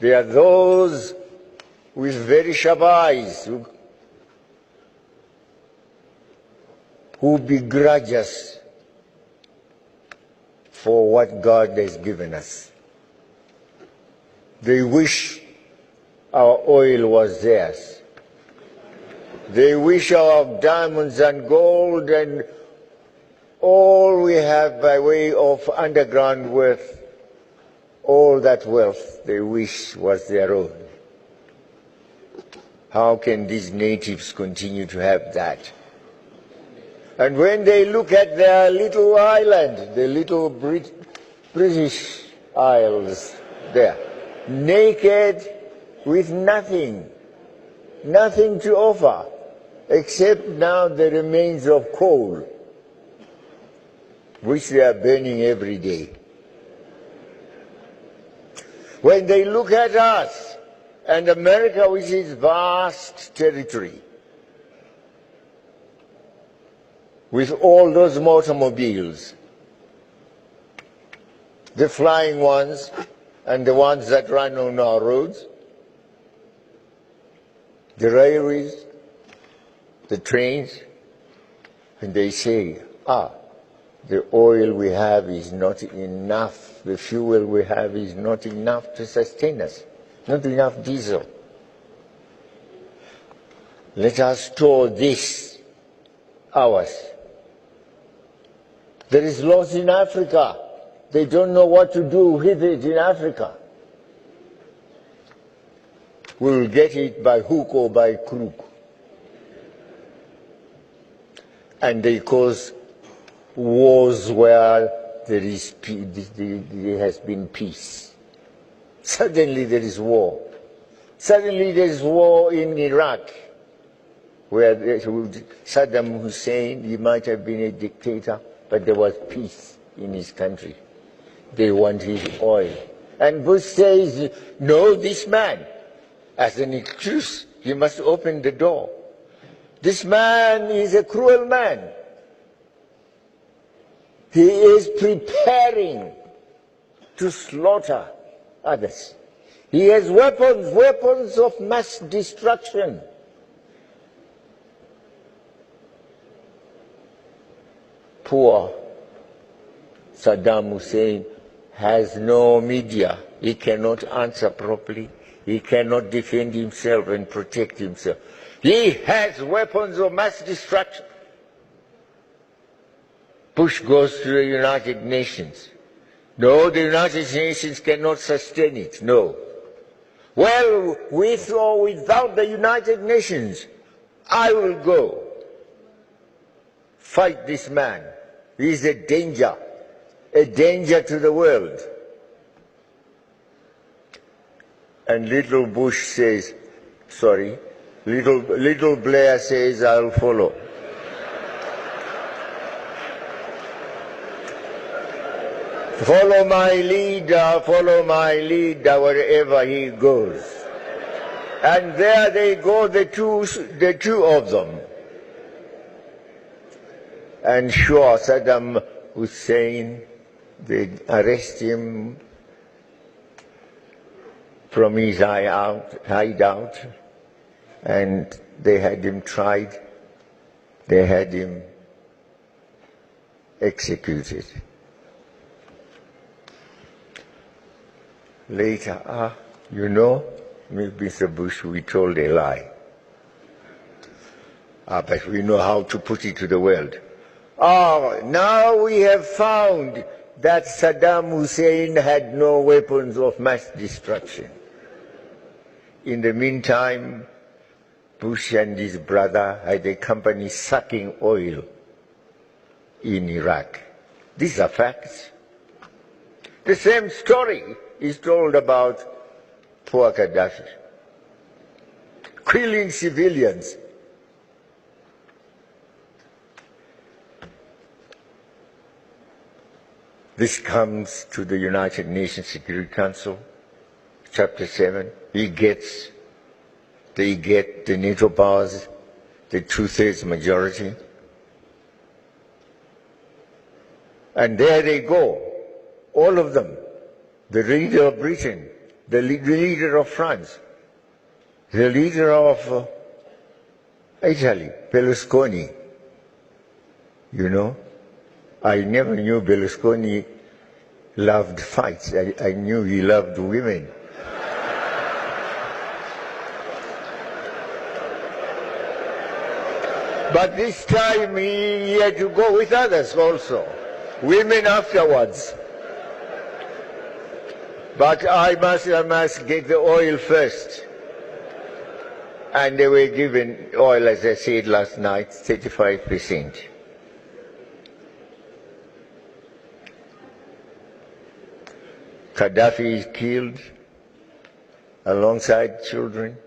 There are those with very sharp eyes who begrudge us for what God has given us. They wish our oil was theirs. They wish our diamonds and gold and all we have by way of underground wealth, all that wealth they wish was their own. How can these natives continue to have that? And when they look at their little island, the little British Isles there, naked with nothing to offer, except now the remains of coal, which they are burning every day. When they look at us and America, which is vast territory, with all those automobiles, the flying ones and the ones that run on our roads, the railways, the trains, and they say, the oil we have is not enough, the fuel we have is not enough to sustain us, not enough diesel. Let us store this, ours. There is loss in Africa. They don't know what to do with it in Africa. We will get it by hook or by crook. And they cause wars where there has been peace. Suddenly there is war. Suddenly there is war in Iraq, where Saddam Hussein, he might have been a dictator, but there was peace in his country. They want his oil. And Bush says, no, this man, as an excuse, he must open the door. This man is a cruel man. He is preparing to slaughter others. He has weapons of mass destruction. Poor Saddam Hussein has no media. He cannot answer properly. He cannot defend himself and protect himself. He has weapons of mass destruction. Bush goes to the United Nations. No, the United Nations cannot sustain it. No. Well, with or without the United Nations, I will go fight this man. He is a danger to the world. And little Bush says, little Blair says, I'll follow. Follow my leader wherever he goes. And there they go, the two of them. And sure, Saddam Hussein, they arrest him from his hideout, and they had him tried, they had him executed. Later, you know, Mr. Bush, we told a lie. But we know how to put it to the world. Now we have found that Saddam Hussein had no weapons of mass destruction. In the meantime, Bush and his brother had a company sucking oil in Iraq. These are facts. The same story is told about poor Gaddafi, killing civilians. This comes to the United Nations Security Council, Chapter 7. They get the NATO powers, the 2/3 majority. And there they go, all of them. The leader of Britain, the leader of France, the leader of Italy, Berlusconi. You know, I never knew Berlusconi loved fights. I knew he loved women. But this time he had to go with others also, women afterwards. But I must get the oil first. And they were given oil, as I said last night, 35%. Gaddafi is killed, alongside children,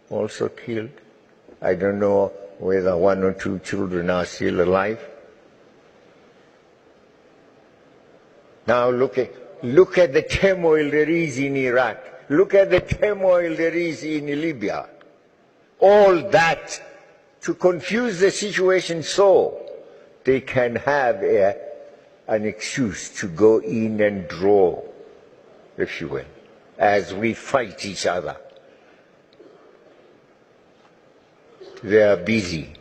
also killed. I don't know whether 1 or 2 children are still alive. Now look at the turmoil there is in Iraq. Look at the turmoil there is in Libya. All that to confuse the situation so they can have an excuse to go in and draw the fuel as we fight each other. They are busy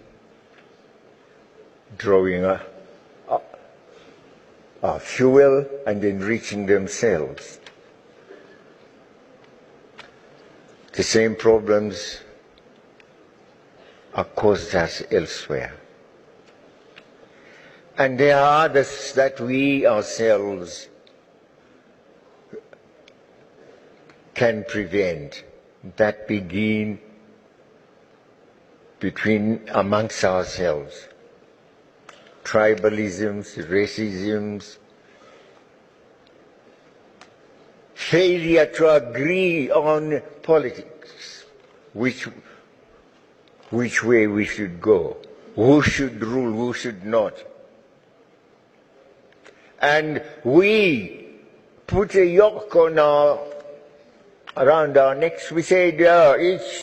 drawing fuel and enriching themselves. The same problems are caused us elsewhere. And there are others that we ourselves can prevent, that begin amongst ourselves. Tribalisms, racisms, failure to agree on politics, which way we should go, who should rule, who should not. And we put a yoke on around our necks. We say, each